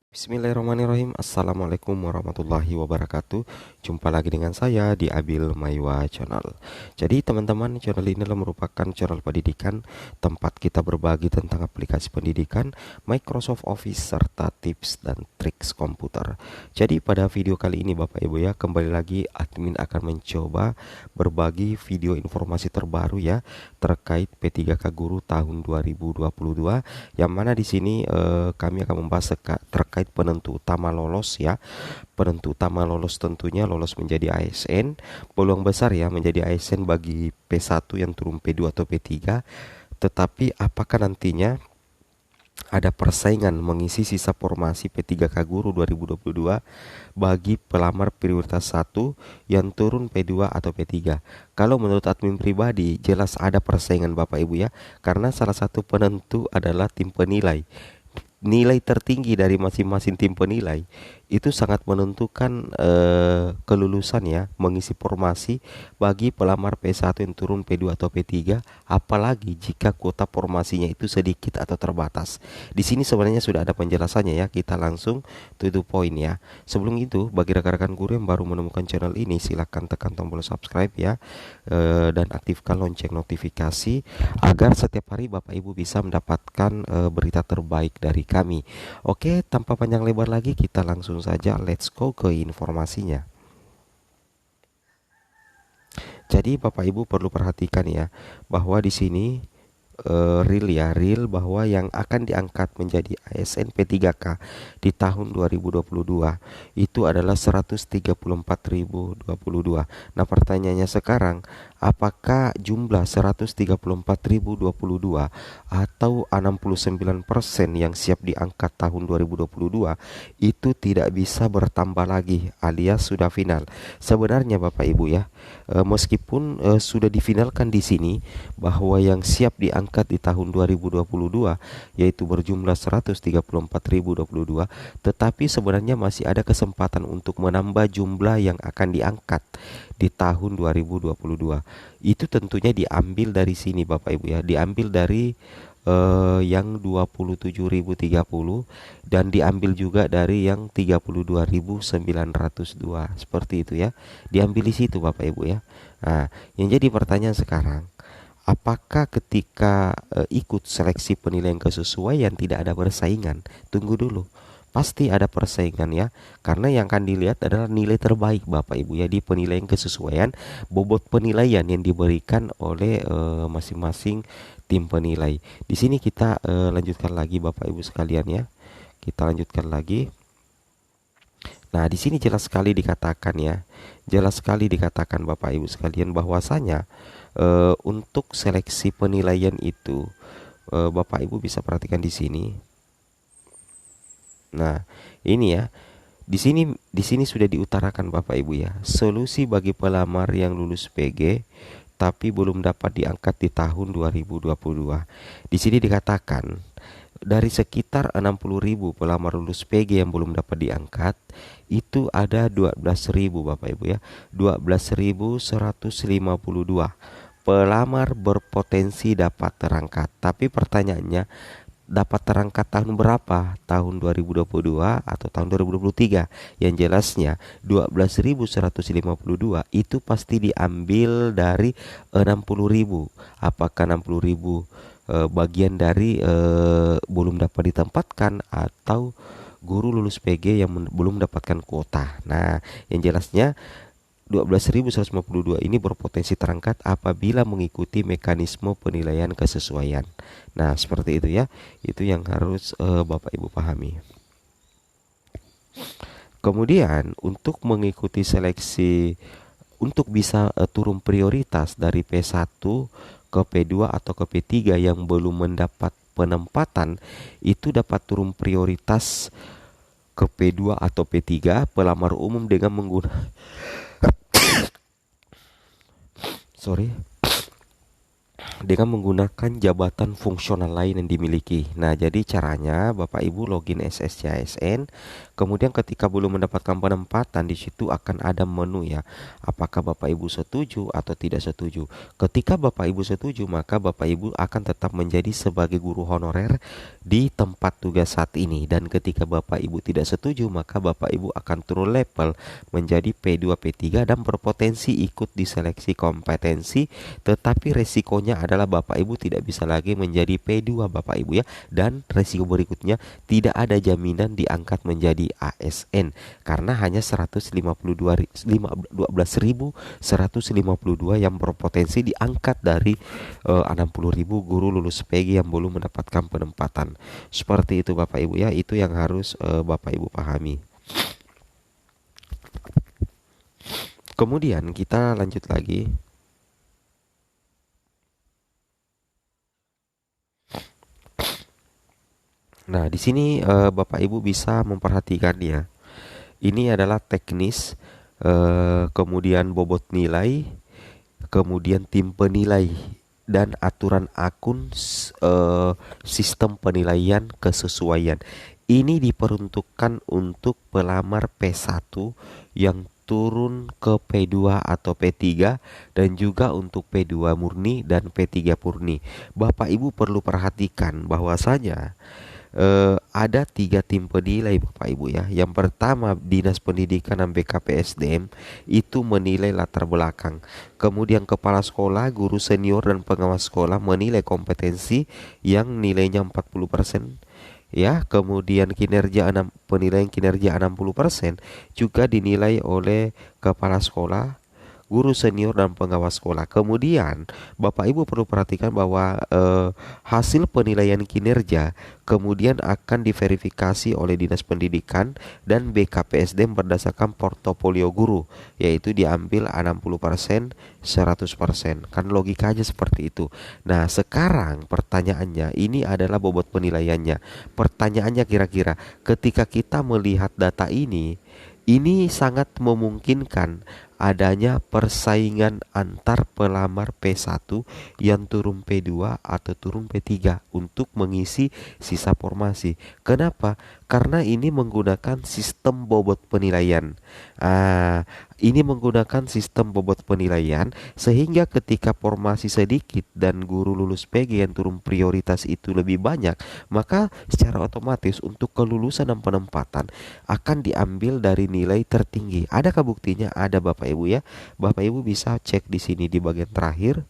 Bismillahirrahmanirrahim. Assalamualaikum warahmatullahi wabarakatuh. Jumpa lagi dengan saya di Abil Maiwa Channel. Jadi teman-teman, channel ini adalah merupakan channel pendidikan, tempat kita berbagi tentang aplikasi pendidikan, Microsoft Office, serta tips dan triks komputer. Jadi pada video kali ini Bapak Ibu ya, kembali lagi admin akan mencoba berbagi video informasi terbaru ya terkait P3K Guru tahun 2022, yang mana di sini kami akan membahas terkait penentu utama lolos ya. Penentu utama lolos tentunya lolos menjadi ASN, peluang besar ya menjadi ASN bagi P1 yang turun P2 atau P3. Tetapi apakah nantinya ada persaingan mengisi sisa formasi P3K Guru 2022 bagi pelamar prioritas 1 yang turun P2 atau P3? Kalau menurut admin pribadi, jelas ada persaingan Bapak Ibu ya, karena salah satu penentu adalah tim penilai. Nilai tertinggi dari masing-masing tim penilai itu sangat menentukan kelulusan ya mengisi formasi bagi pelamar P1 yang turun P2 atau P3, apalagi jika kuota formasinya itu sedikit atau terbatas. Di sini sebenarnya sudah ada penjelasannya ya, kita langsung to the point ya. Sebelum itu, bagi rekan-rekan guru yang baru menemukan channel ini, silahkan tekan tombol subscribe ya, dan aktifkan lonceng notifikasi agar setiap hari Bapak Ibu bisa mendapatkan berita terbaik dari kami. Oke, tanpa panjang lebar lagi kita langsung saja let's go ke informasinya. Jadi Bapak Ibu perlu perhatikan ya, bahwa di sini real bahwa yang akan diangkat menjadi ASN P3K di tahun 2022 itu adalah 134.022. Nah, pertanyaannya sekarang, apakah jumlah 134.022 atau 69% yang siap diangkat tahun 2022 itu tidak bisa bertambah lagi alias sudah final? Sebenarnya Bapak Ibu ya, meskipun sudah difinalkan di sini bahwa yang siap diangkat di tahun 2022 yaitu berjumlah 134.022, tetapi sebenarnya masih ada kesempatan untuk menambah jumlah yang akan diangkat di tahun 2022. Itu tentunya diambil dari sini Bapak Ibu ya, diambil dari yang 27.030 dan diambil juga dari yang 32.902, seperti itu ya. Diambil di situ Bapak Ibu ya. Nah, yang jadi pertanyaan sekarang, apakah ketika ikut seleksi penilaian kesesuaian tidak ada persaingan? Tunggu dulu. Pasti ada persaingan ya, karena yang akan dilihat adalah nilai terbaik Bapak Ibu ya di penilaian kesesuaian, bobot penilaian yang diberikan oleh masing-masing tim penilai. Di sini kita lanjutkan lagi Bapak Ibu sekalian ya. Kita lanjutkan lagi. Nah, di sini jelas sekali dikatakan ya. Jelas sekali dikatakan Bapak Ibu sekalian bahwasanya untuk seleksi penilaian itu, Bapak Ibu bisa perhatikan di sini. Nah, ini ya. Di sini sudah diutarakan Bapak Ibu ya. Solusi bagi pelamar yang lulus PG tapi belum dapat diangkat di tahun 2022. Di sini dikatakan dari sekitar 60.000 pelamar lulus PG yang belum dapat diangkat, itu ada 12.000 Bapak Ibu ya. 12.152 pelamar berpotensi dapat terangkat. Tapi pertanyaannya, dapat terangkat tahun berapa? Tahun 2022 atau tahun 2023? Yang jelasnya 12.152 itu pasti diambil dari 60.000. Apakah 60.000 bagian dari belum dapat ditempatkan atau guru lulus PG yang belum mendapatkan kuota? Nah, yang jelasnya 12.152 ini berpotensi terangkat apabila mengikuti mekanisme penilaian kesesuaian. Nah, seperti itu ya. Itu yang harus Bapak Ibu pahami. Kemudian untuk mengikuti seleksi untuk bisa turun prioritas dari P1 ke P2 atau ke P3 yang belum mendapat penempatan, itu dapat turun prioritas ke P2 atau P3 pelamar umum dengan menggunakan dengan menggunakan jabatan fungsional lain yang dimiliki. Nah, jadi caranya Bapak Ibu login SSCASN, kemudian ketika belum mendapatkan penempatan di situ akan ada menu ya. Apakah Bapak Ibu setuju atau tidak setuju? Ketika Bapak Ibu setuju, maka Bapak Ibu akan tetap menjadi sebagai guru honorer di tempat tugas saat ini. Dan ketika Bapak Ibu tidak setuju, maka Bapak Ibu akan turun level menjadi P2 P3 dan berpotensi ikut di seleksi kompetensi, tetapi resikonya adalah Bapak Ibu tidak bisa lagi menjadi P2 Bapak Ibu ya. Dan resiko berikutnya, tidak ada jaminan diangkat menjadi ASN karena hanya 12.152 yang berpotensi diangkat dari 60.000 guru lulus PG yang belum mendapatkan penempatan. Seperti itu Bapak Ibu ya, itu yang harus Bapak Ibu pahami. Kemudian kita lanjut lagi. Nah, di sini Bapak Ibu bisa memperhatikan ya. Ini adalah teknis, kemudian bobot nilai, kemudian tim penilai dan aturan akun, sistem penilaian kesesuaian. Ini diperuntukkan untuk pelamar P1 yang turun ke P2 atau P3 dan juga untuk P2 murni dan P3 murni. Bapak Ibu perlu perhatikan bahwasanya ada 3 tim penilai Bapak Ibu ya. Yang pertama, Dinas Pendidikan dan BKPSDM itu menilai latar belakang. Kemudian kepala sekolah, guru senior dan pengawas sekolah menilai kompetensi yang nilainya 40% ya. Kemudian penilaian kinerja 60% juga dinilai oleh kepala sekolah, guru senior dan pengawas sekolah. Kemudian Bapak Ibu perlu perhatikan bahwa hasil penilaian kinerja kemudian akan diverifikasi oleh Dinas Pendidikan dan BKPSDM berdasarkan portofolio guru, yaitu diambil 60%, 100%. Kan logikanya seperti itu. Nah, sekarang pertanyaannya, ini adalah bobot penilaiannya. Pertanyaannya kira-kira ketika kita melihat data ini sangat memungkinkan adanya persaingan antar pelamar P1 yang turun P2 atau turun P3 untuk mengisi sisa formasi. Kenapa? Karena ini menggunakan sistem bobot penilaian. Ah, ini menggunakan sistem bobot penilaian sehingga ketika formasi sedikit dan guru lulus PG yang turun prioritas itu lebih banyak, maka secara otomatis untuk kelulusan dan penempatan akan diambil dari nilai tertinggi. Adakah buktinya? Ada Bapak Ibu ya. Bapak Ibu bisa cek di sini di bagian terakhir.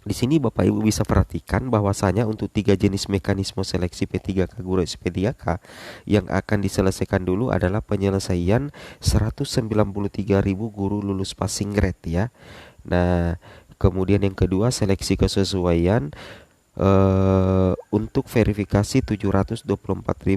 Di sini Bapak Ibu bisa perhatikan bahwasanya untuk 3 jenis mekanisme seleksi P3K guru SP3K yang akan diselesaikan dulu adalah penyelesaian 193.000 guru lulus passing grade ya. Nah, kemudian yang kedua seleksi kesesuaian untuk verifikasi 724.000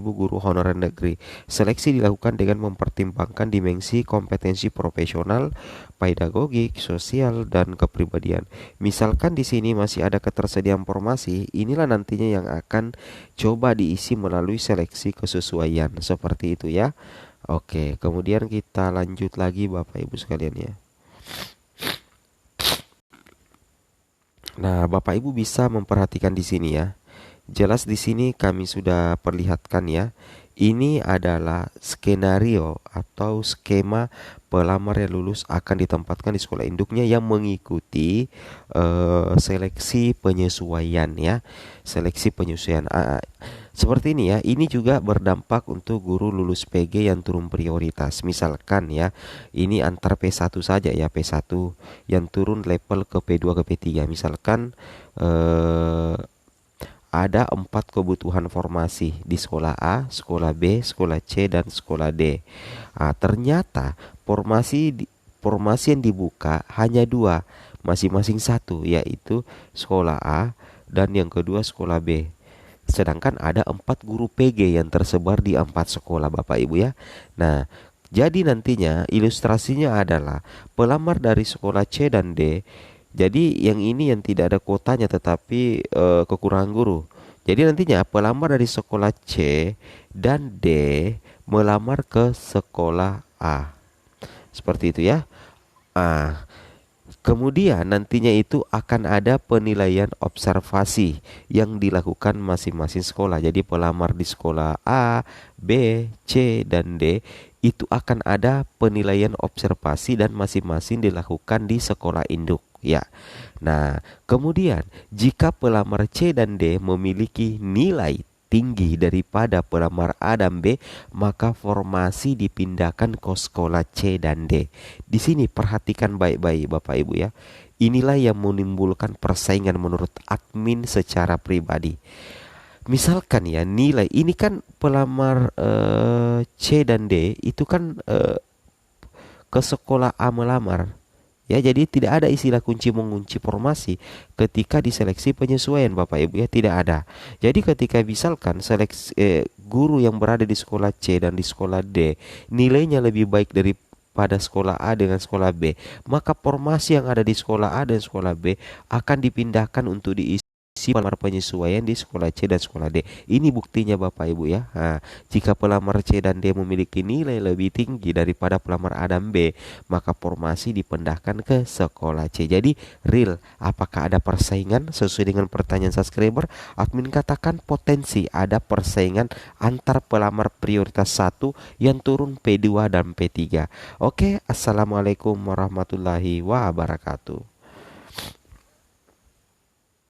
guru honorer negeri. Seleksi dilakukan dengan mempertimbangkan dimensi kompetensi profesional, pedagogik, sosial, dan kepribadian. Misalkan di sini masih ada ketersediaan formasi, inilah nantinya yang akan coba diisi melalui seleksi kesesuaian. Seperti itu ya. Oke, kemudian kita lanjut lagi Bapak Ibu sekalian ya. Nah, Bapak Ibu bisa memperhatikan di sini ya. Jelas di sini kami sudah perlihatkan ya. Ini adalah skenario atau skema pelamar yang lulus akan ditempatkan di sekolah induknya yang mengikuti seleksi penyesuaian ya. Seleksi penyesuaian. Seperti ini ya. Ini juga berdampak untuk guru lulus PG yang turun prioritas. Misalkan ya, ini antar P1 saja ya, P1 yang turun level ke P2 ke P3. Misalkan ada 4 kebutuhan formasi di sekolah A, sekolah B, sekolah C, dan sekolah D. Ternyata formasi yang dibuka hanya 2, masing-masing 1, yaitu sekolah A dan yang kedua sekolah B. Sedangkan ada 4 guru PG yang tersebar di 4 sekolah Bapak Ibu ya. Nah, jadi nantinya ilustrasinya adalah pelamar dari sekolah C dan D. Jadi yang ini yang tidak ada kuotanya tetapi kekurangan guru. Jadi nantinya pelamar dari sekolah C dan D melamar ke sekolah A. Seperti itu ya. Ah, Kemudian nantinya itu akan ada penilaian observasi yang dilakukan masing-masing sekolah. Jadi pelamar di sekolah A, B, C, dan D itu akan ada penilaian observasi dan masing-masing dilakukan di sekolah induk. Ya. Nah, kemudian jika pelamar C dan D memiliki nilai tinggi daripada pelamar A dan B, maka formasi dipindahkan ke sekolah C dan D. Di sini perhatikan baik-baik Bapak Ibu ya. Inilah yang menimbulkan persaingan menurut admin secara pribadi. Misalkan ya nilai ini kan pelamar C dan D itu kan ke sekolah A melamar. Ya, jadi tidak ada istilah kunci mengunci formasi ketika diseleksi penyesuaian Bapak Ibu ya, tidak ada. Jadi ketika misalkan seleksi guru yang berada di sekolah C dan di sekolah D nilainya lebih baik daripada sekolah A dengan sekolah B, maka formasi yang ada di sekolah A dan sekolah B akan dipindahkan untuk diisi pelamar penyesuaian di sekolah C dan sekolah D. Ini buktinya Bapak Ibu ya. Nah, jika pelamar C dan D memiliki nilai lebih tinggi daripada pelamar A dan B, maka formasi dipindahkan ke sekolah C. Jadi real, apakah ada persaingan sesuai dengan pertanyaan subscriber? Admin katakan potensi ada persaingan antar pelamar prioritas 1 yang turun P2 dan P3. Oke, assalamualaikum warahmatullahi wabarakatuh.